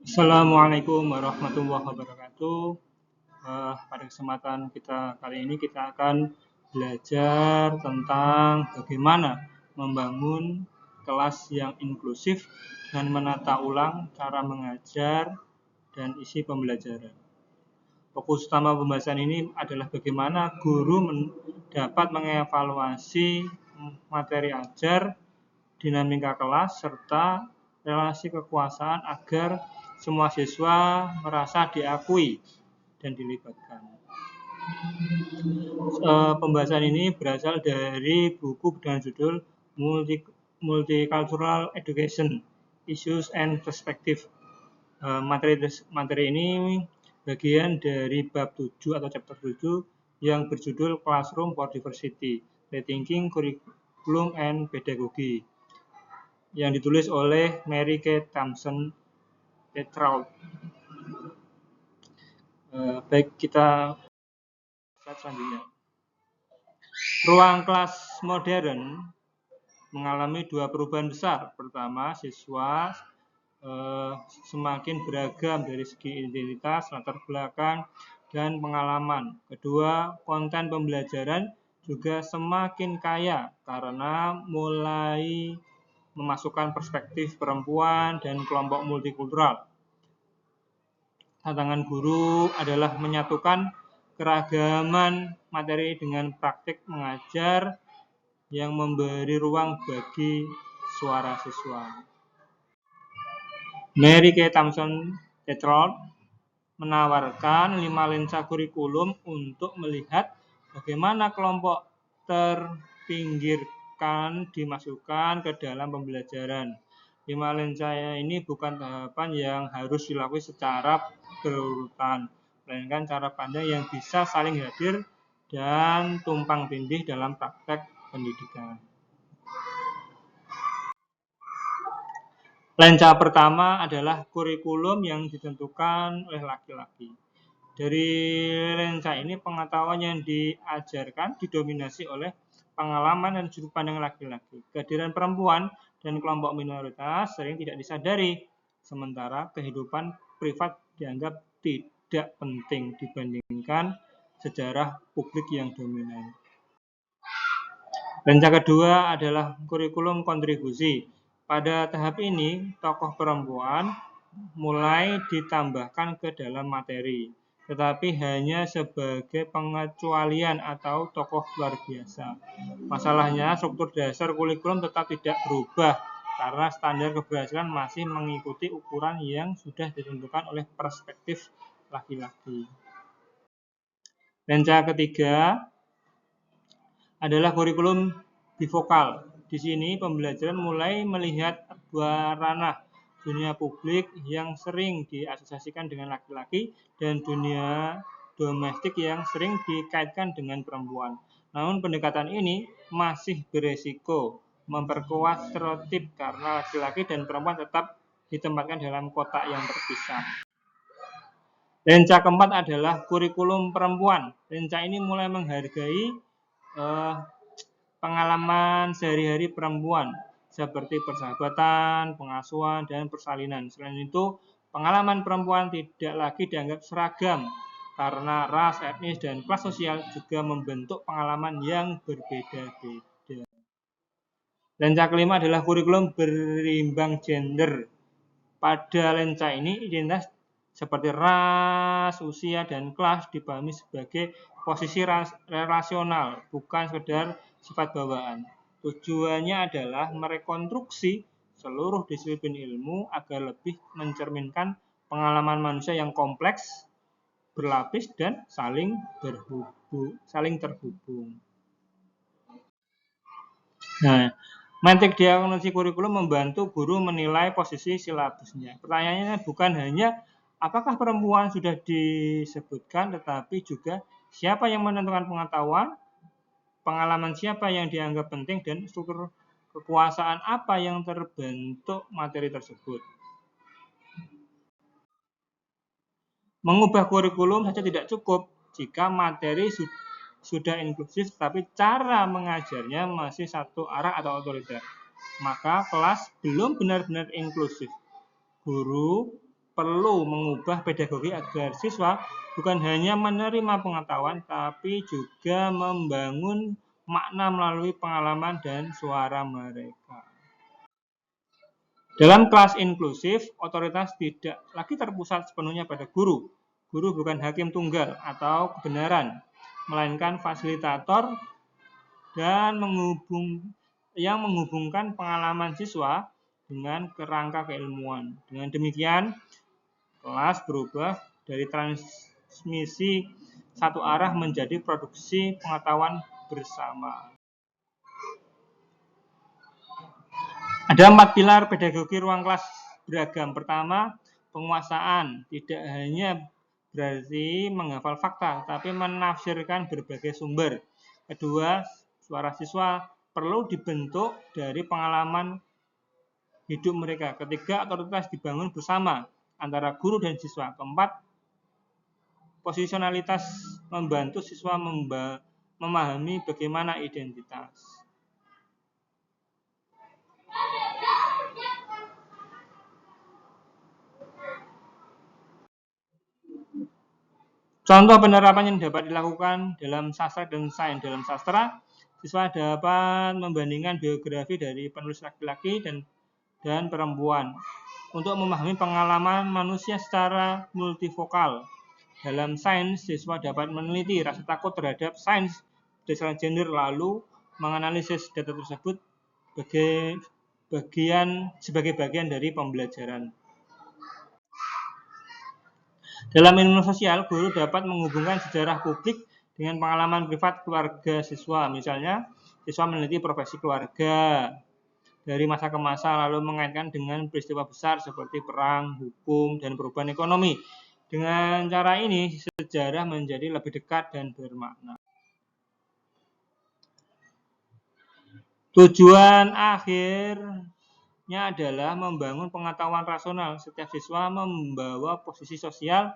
Assalamualaikum warahmatullahi wabarakatuh. Pada kesempatan kita kali ini kita akan belajar tentang bagaimana membangun kelas yang inklusif dan menata ulang cara mengajar dan isi pembelajaran. Fokus utama pembahasan ini adalah bagaimana guru dapat mengevaluasi materi ajar, dinamika kelas, serta relasi kekuasaan agar semua siswa merasa diakui dan dilibatkan. Pembahasan ini berasal dari buku dengan judul Multicultural Education, Issues and Perspective. Materi ini bagian dari bab 7 atau chapter 7 yang berjudul Classroom for Diversity, Rethinking Curriculum and Pedagogy, yang ditulis oleh Mary K. Thompson Tetrault. Baik, kita lihat selanjutnya. Ruang kelas modern mengalami dua perubahan besar. Pertama, siswa semakin beragam dari segi identitas, latar belakang, dan pengalaman. Kedua, konten pembelajaran juga semakin kaya karena mulai memasukkan perspektif perempuan dan kelompok multikultural. Tantangan guru adalah menyatukan keragaman materi dengan praktik mengajar yang memberi ruang bagi suara siswa. Mary K. Thompson Tetrault menawarkan 5 lensa kurikulum untuk melihat bagaimana kelompok terpinggirkan dimasukkan ke dalam pembelajaran. 5 lensa ini bukan tahapan yang harus dilakukan secara berurutan, melainkan cara pandang yang bisa saling hadir dan tumpang tindih dalam praktek pendidikan. Lensa pertama adalah kurikulum yang ditentukan oleh laki-laki. Dari lensa ini, pengetahuan yang diajarkan didominasi oleh pengalaman dan sudut pandang laki-laki. Kehadiran perempuan dan kelompok minoritas sering tidak disadari, sementara kehidupan privat dianggap tidak penting dibandingkan sejarah publik yang dominan. Lensa kedua adalah kurikulum kontribusi. Pada tahap ini, tokoh perempuan mulai ditambahkan ke dalam materi, tetapi hanya sebagai pengecualian atau tokoh luar biasa. Masalahnya, struktur dasar kurikulum tetap tidak berubah karena standar keberhasilan masih mengikuti ukuran yang sudah ditentukan oleh perspektif laki-laki. Lensa ketiga adalah kurikulum bifokal. Di sini pembelajaran mulai melihat dua ranah, dunia publik yang sering diasosiasikan dengan laki-laki dan dunia domestik yang sering dikaitkan dengan perempuan. Namun pendekatan ini masih beresiko memperkuat stereotip karena laki-laki dan perempuan tetap ditempatkan dalam kotak yang terpisah. Lensa keempat adalah kurikulum perempuan. Lensa ini mulai menghargai pengalaman sehari-hari perempuan seperti persahabatan, pengasuhan, dan persalinan. Selain itu, pengalaman perempuan tidak lagi dianggap seragam karena ras, etnis, dan kelas sosial juga membentuk pengalaman yang berbeda-beda. Lensa kelima adalah kurikulum berimbang gender. Pada lensa ini, identitas seperti ras, usia, dan kelas dipahami sebagai posisi relasional, bukan sekedar sifat bawaan. Tujuannya adalah merekonstruksi seluruh disiplin ilmu agar lebih mencerminkan pengalaman manusia yang kompleks, berlapis, dan saling terhubung. Nah, metrik diagnosis kurikulum membantu guru menilai posisi silabusnya. Pertanyaannya bukan hanya apakah perempuan sudah disebutkan, tetapi juga siapa yang menentukan pengetahuan, pengalaman siapa yang dianggap penting, dan struktur kekuasaan apa yang terbentuk materi tersebut. Mengubah kurikulum saja tidak cukup jika materi sudah inklusif, tapi cara mengajarnya masih satu arah atau otoriter. Maka kelas belum benar-benar inklusif. Guru perlu mengubah pedagogi agar siswa bukan hanya menerima pengetahuan, tapi juga membangun makna melalui pengalaman dan suara mereka. Dalam kelas inklusif, otoritas tidak lagi terpusat sepenuhnya pada guru. Guru bukan hakim tunggal atau kebenaran, melainkan fasilitator dan yang menghubungkan pengalaman siswa dengan kerangka keilmuan. Dengan demikian, kelas berubah dari transmisi satu arah menjadi produksi pengetahuan bersama. Ada 4 pilar pedagogi ruang kelas beragam. Pertama, penguasaan. Tidak hanya berarti menghafal fakta, tapi menafsirkan berbagai sumber. Kedua, suara siswa perlu dibentuk dari pengalaman hidup mereka. Ketiga, otoritas dibangun bersama antara guru dan siswa. Keempat, posisionalitas membantu siswa memahami bagaimana identitas. Contoh penerapan yang dapat dilakukan dalam sastra dan sains. Dalam sastra, siswa dapat membandingkan biografi dari penulis laki-laki dan perempuan untuk memahami pengalaman manusia secara multivokal. Dalam sains, siswa dapat meneliti rasa takut terhadap sains berdasarkan gender, lalu menganalisis data tersebut sebagai bagian dari pembelajaran. Dalam ilmu sosial, guru dapat menghubungkan sejarah publik dengan pengalaman privat keluarga siswa. Misalnya, siswa meneliti profesi keluarga dari masa ke masa, lalu mengaitkan dengan peristiwa besar seperti perang, hukum, dan perubahan ekonomi. Dengan cara ini, sejarah menjadi lebih dekat dan bermakna. Tujuan akhirnya adalah membangun pengetahuan rasional. Setiap siswa membawa posisi sosial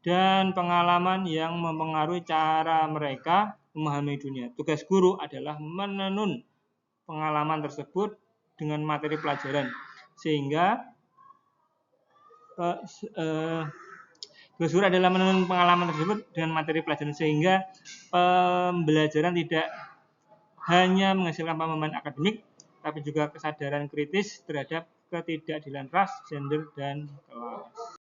dan pengalaman yang mempengaruhi cara mereka memahami dunia. Tugas guru adalah menenun pengalaman tersebut dengan materi pelajaran, sehingga pembelajaran tidak hanya menghasilkan pemahaman akademik, tapi juga kesadaran kritis terhadap ketidakadilan ras, gender, dan kelas.